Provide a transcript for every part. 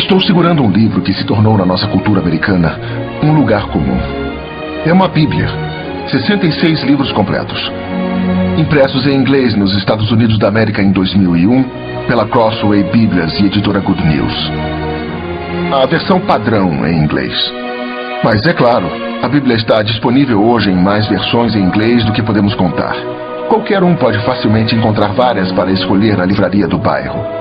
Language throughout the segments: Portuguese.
Estou segurando um livro que se tornou na nossa cultura americana um lugar comum. É uma Bíblia. 66 livros completos. Impressos em inglês nos Estados Unidos da América em 2001 pela Crossway Bíblias e editora Good News. A versão padrão em inglês. Mas é claro, a Bíblia está disponível hoje em mais versões em inglês do que podemos contar. Qualquer um pode facilmente encontrar várias para escolher na livraria do bairro.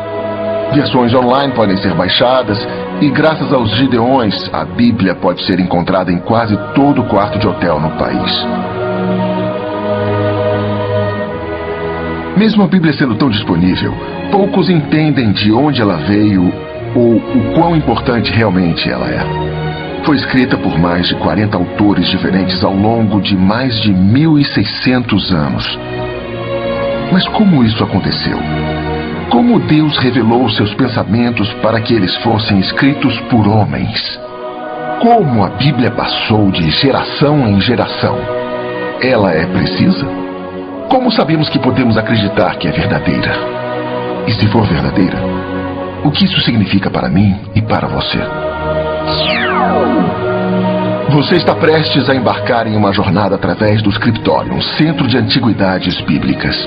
Versões online podem ser baixadas e, graças aos Gideões, a Bíblia pode ser encontrada em quase todo quarto de hotel no país. Mesmo a Bíblia sendo tão disponível, poucos entendem de onde ela veio ou o quão importante realmente ela é. Foi escrita por mais de 40 autores diferentes ao longo de mais de 1.600 anos. Mas como isso aconteceu? Como Deus revelou seus pensamentos para que eles fossem escritos por homens? Como a Bíblia passou de geração em geração? Ela é precisa? Como sabemos que podemos acreditar que é verdadeira? E se for verdadeira, o que isso significa para mim e para você? Você está prestes a embarcar em uma jornada através do Scriptorium, Centro de Antiguidades Bíblicas.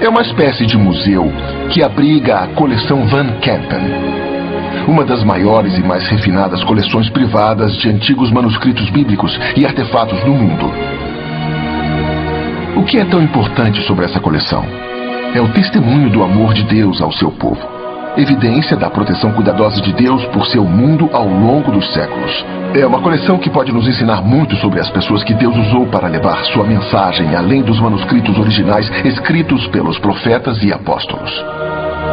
É uma espécie de museu que abriga a coleção Van Kempen, uma das maiores e mais refinadas coleções privadas de antigos manuscritos bíblicos e artefatos do mundo. O que é tão importante sobre essa coleção? É o testemunho do amor de Deus ao seu povo. Evidência da proteção cuidadosa de Deus por seu mundo ao longo dos séculos. É uma coleção que pode nos ensinar muito sobre as pessoas que Deus usou para levar sua mensagem além dos manuscritos originais escritos pelos profetas e apóstolos.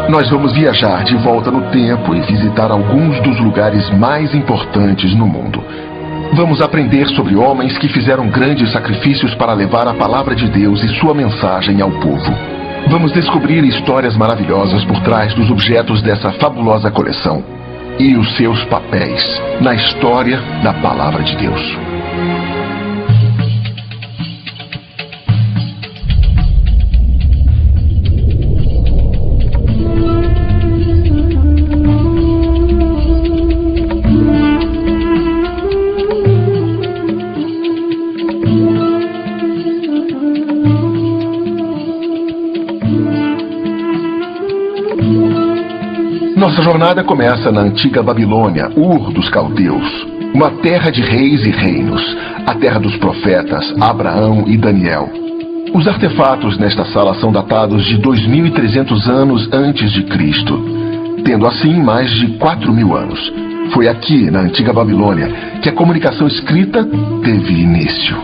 Nós vamos viajar de volta no tempo e visitar alguns dos lugares mais importantes no mundo. Vamos aprender sobre homens que fizeram grandes sacrifícios para levar a palavra de Deus e sua mensagem ao povo. Vamos descobrir histórias maravilhosas por trás dos objetos dessa fabulosa coleção e os seus papéis na história da palavra de Deus. Nossa jornada começa na antiga Babilônia, Ur dos Caldeus, uma terra de reis e reinos, a terra dos profetas Abraão e Daniel. Os artefatos nesta sala são datados de 2.300 anos antes de Cristo, tendo assim mais de 4.000 anos. Foi aqui, na antiga Babilônia, que a comunicação escrita teve início.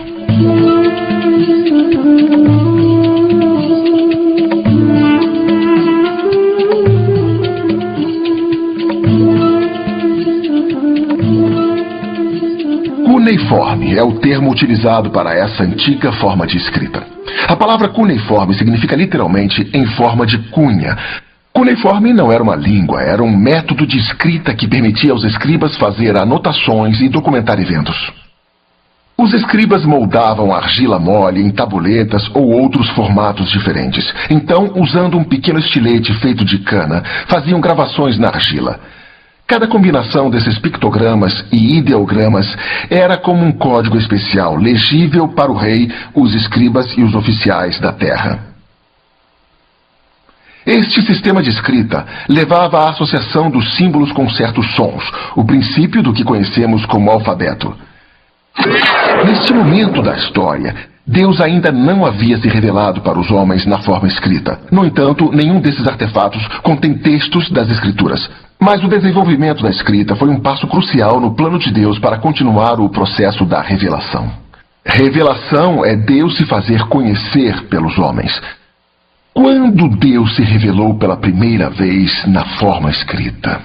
Cuneiforme é o termo utilizado para essa antiga forma de escrita. A palavra cuneiforme significa literalmente em forma de cunha. Cuneiforme não era uma língua, era um método de escrita que permitia aos escribas fazer anotações e documentar eventos. Os escribas moldavam argila mole em tabuletas ou outros formatos diferentes. Então, usando um pequeno estilete feito de cana, faziam gravações na argila. Cada combinação desses pictogramas e ideogramas era como um código especial, legível para o rei, os escribas e os oficiais da terra. Este sistema de escrita levava à associação dos símbolos com certos sons, o princípio do que conhecemos como alfabeto. Neste momento da história, Deus ainda não havia se revelado para os homens na forma escrita. No entanto, nenhum desses artefatos contém textos das Escrituras. Mas o desenvolvimento da escrita foi um passo crucial no plano de Deus para continuar o processo da revelação. Revelação é Deus se fazer conhecer pelos homens. Quando Deus se revelou pela primeira vez na forma escrita?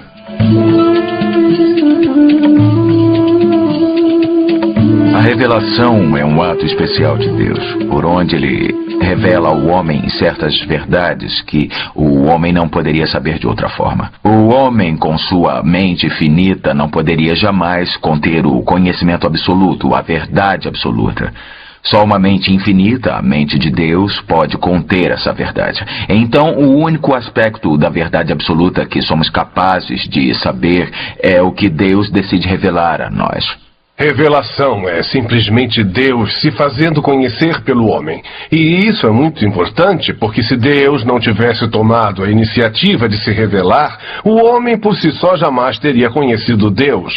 A revelação é um ato especial de Deus, por onde Ele revela ao homem certas verdades que o homem não poderia saber de outra forma. O homem, com sua mente finita, não poderia jamais conter o conhecimento absoluto, a verdade absoluta. Só uma mente infinita, a mente de Deus, pode conter essa verdade. Então, o único aspecto da verdade absoluta que somos capazes de saber é o que Deus decide revelar a nós. Revelação é simplesmente Deus se fazendo conhecer pelo homem. E isso é muito importante, porque se Deus não tivesse tomado a iniciativa de se revelar, o homem por si só jamais teria conhecido Deus.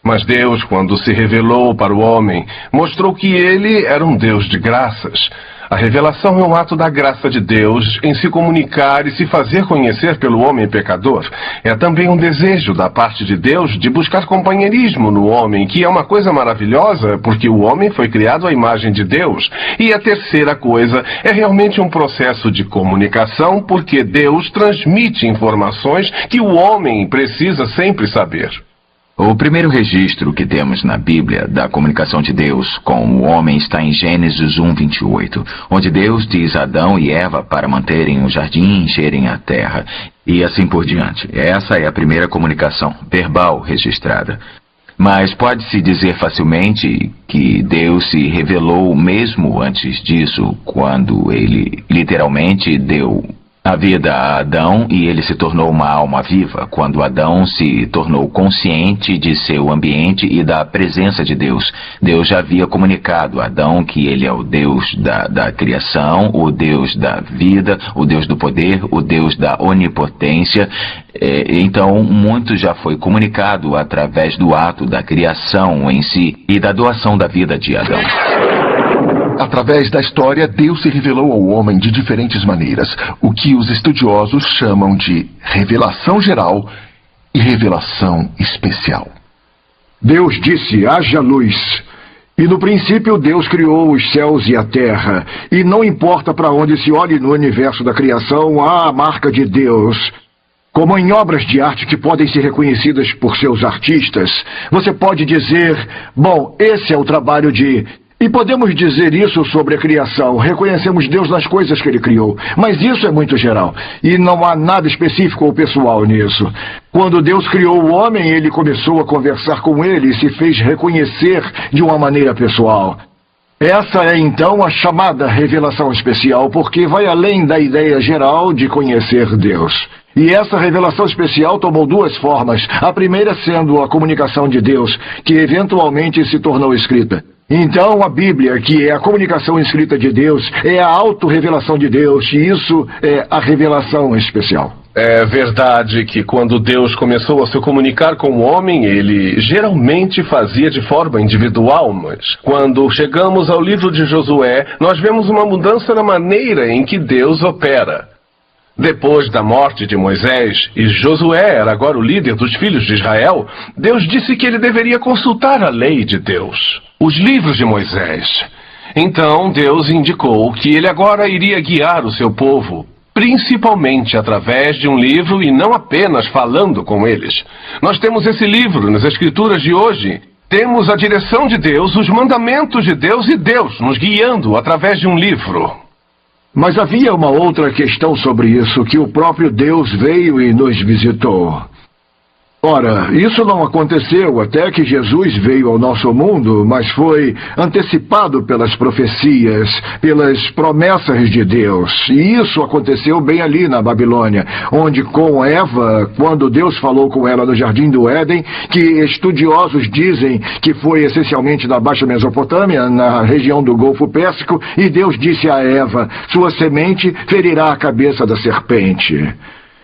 Mas Deus, quando se revelou para o homem, mostrou que ele era um Deus de graças. A revelação é um ato da graça de Deus em se comunicar e se fazer conhecer pelo homem pecador. É também um desejo da parte de Deus de buscar companheirismo no homem, que é uma coisa maravilhosa, porque o homem foi criado à imagem de Deus. E a terceira coisa é realmente um processo de comunicação, porque Deus transmite informações que o homem precisa sempre saber. O primeiro registro que temos na Bíblia da comunicação de Deus com o homem está em Gênesis 1:28, onde Deus diz a Adão e Eva para manterem o jardim e encherem a terra, e assim por diante. Essa é a primeira comunicação verbal registrada. Mas pode-se dizer facilmente que Deus se revelou mesmo antes disso, quando ele literalmente deu a vida a Adão e ele se tornou uma alma viva, quando Adão se tornou consciente de seu ambiente e da presença de Deus. Deus já havia comunicado a Adão que ele é o Deus da criação, o Deus da vida, o Deus do poder, o Deus da onipotência. Então, muito já foi comunicado através do ato da criação em si e da doação da vida de Adão. Através da história, Deus se revelou ao homem de diferentes maneiras, o que os estudiosos chamam de revelação geral e revelação especial. Deus disse, haja luz. E no princípio Deus criou os céus e a terra. E não importa para onde se olhe no universo da criação, há a marca de Deus. Como em obras de arte que podem ser reconhecidas por seus artistas, você pode dizer, bom, esse é o trabalho de... E podemos dizer isso sobre a criação. Reconhecemos Deus nas coisas que Ele criou. Mas isso é muito geral. E não há nada específico ou pessoal nisso. Quando Deus criou o homem, Ele começou a conversar com ele e se fez reconhecer de uma maneira pessoal. Essa é então a chamada revelação especial, porque vai além da ideia geral de conhecer Deus. E essa revelação especial tomou duas formas. A primeira sendo a comunicação de Deus, que eventualmente se tornou escrita. Então, a Bíblia, que é a comunicação escrita de Deus, é a autorrevelação de Deus, e isso é a revelação especial. É verdade que quando Deus começou a se comunicar com o homem, ele geralmente fazia de forma individual, mas quando chegamos ao livro de Josué, nós vemos uma mudança na maneira em que Deus opera. Depois da morte de Moisés, e Josué era agora o líder dos filhos de Israel, Deus disse que ele deveria consultar a lei de Deus, os livros de Moisés. Então Deus indicou que ele agora iria guiar o seu povo, principalmente através de um livro e não apenas falando com eles. Nós temos esse livro nas Escrituras de hoje. Temos a direção de Deus, os mandamentos de Deus e Deus nos guiando através de um livro. Mas havia uma outra questão sobre isso, que o próprio Deus veio e nos visitou. Ora, isso não aconteceu até que Jesus veio ao nosso mundo, mas foi antecipado pelas profecias, pelas promessas de Deus. E isso aconteceu bem ali na Babilônia, onde com Eva, quando Deus falou com ela no Jardim do Éden, que estudiosos dizem que foi essencialmente na Baixa Mesopotâmia, na região do Golfo Pérsico, e Deus disse a Eva, sua semente ferirá a cabeça da serpente.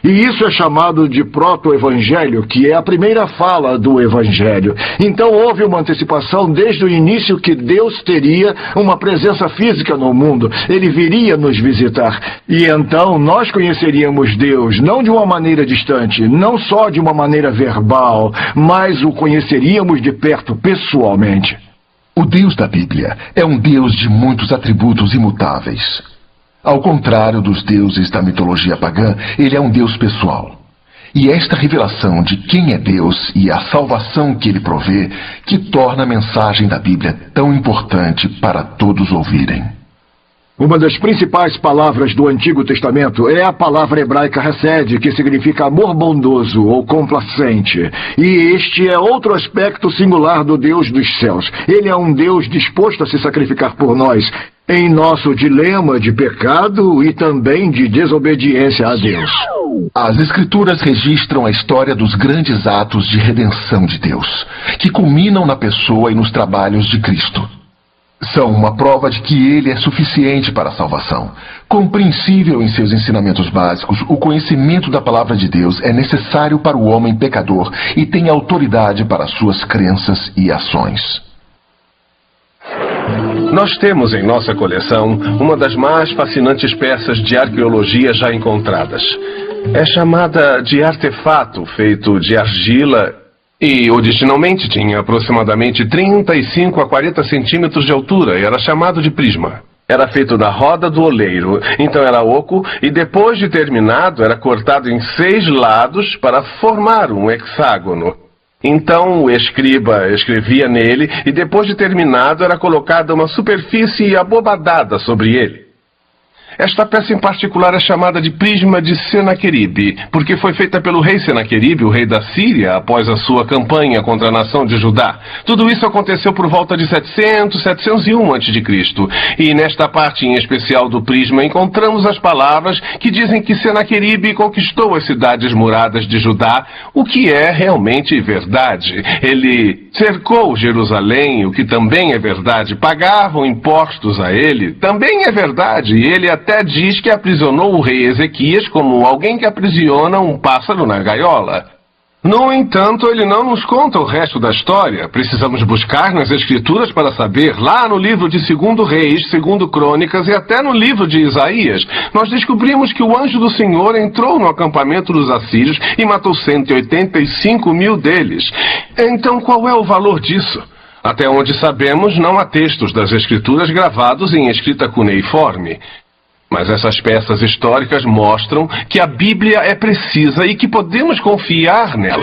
E isso é chamado de proto-evangelho, que é a primeira fala do evangelho. Então houve uma antecipação desde o início que Deus teria uma presença física no mundo. Ele viria nos visitar. E então nós conheceríamos Deus, não de uma maneira distante, não só de uma maneira verbal, mas o conheceríamos de perto, pessoalmente. O Deus da Bíblia é um Deus de muitos atributos imutáveis. Ao contrário dos deuses da mitologia pagã, ele é um Deus pessoal. E esta revelação de quem é Deus e a salvação que ele provê, que torna a mensagem da Bíblia tão importante para todos ouvirem. Uma das principais palavras do Antigo Testamento é a palavra hebraica hesed, que significa amor bondoso ou complacente. E este é outro aspecto singular do Deus dos céus. Ele é um Deus disposto a se sacrificar por nós, em nosso dilema de pecado e também de desobediência a Deus. As Escrituras registram a história dos grandes atos de redenção de Deus, que culminam na pessoa e nos trabalhos de Cristo. São uma prova de que Ele é suficiente para a salvação. Compreensível em seus ensinamentos básicos, o conhecimento da palavra de Deus é necessário para o homem pecador e tem autoridade para suas crenças e ações. Nós temos em nossa coleção uma das mais fascinantes peças de arqueologia já encontradas. É chamada de artefato feito de argila e originalmente tinha aproximadamente 35 a 40 centímetros de altura e era chamado de prisma. Era feito da roda do oleiro, então era oco e depois de terminado era cortado em 6 lados para formar um hexágono. Então o escriba escrevia nele e depois de terminado era colocada uma superfície abobadada sobre ele. Esta peça em particular é chamada de prisma de Senaqueribe, porque foi feita pelo rei Senaqueribe, o rei da Síria, após a sua campanha contra a nação de Judá. Tudo isso aconteceu por volta de 701 a.C. E nesta parte em especial do prisma encontramos as palavras que dizem que Senaqueribe conquistou as cidades muradas de Judá, o que é realmente verdade. Ele cercou Jerusalém, o que também é verdade. Pagavam impostos a ele, também é verdade. E ele até diz que aprisionou o rei Ezequias como alguém que aprisiona um pássaro na gaiola. No entanto, ele não nos conta o resto da história. Precisamos buscar nas Escrituras para saber. Lá no livro de 2 Reis, 2 Crônicas e até no livro de Isaías, nós descobrimos que o anjo do Senhor entrou no acampamento dos assírios e matou 185 mil deles. Então, qual é o valor disso? Até onde sabemos, não há textos das Escrituras gravados em escrita cuneiforme. Mas essas peças históricas mostram que a Bíblia é precisa e que podemos confiar nela.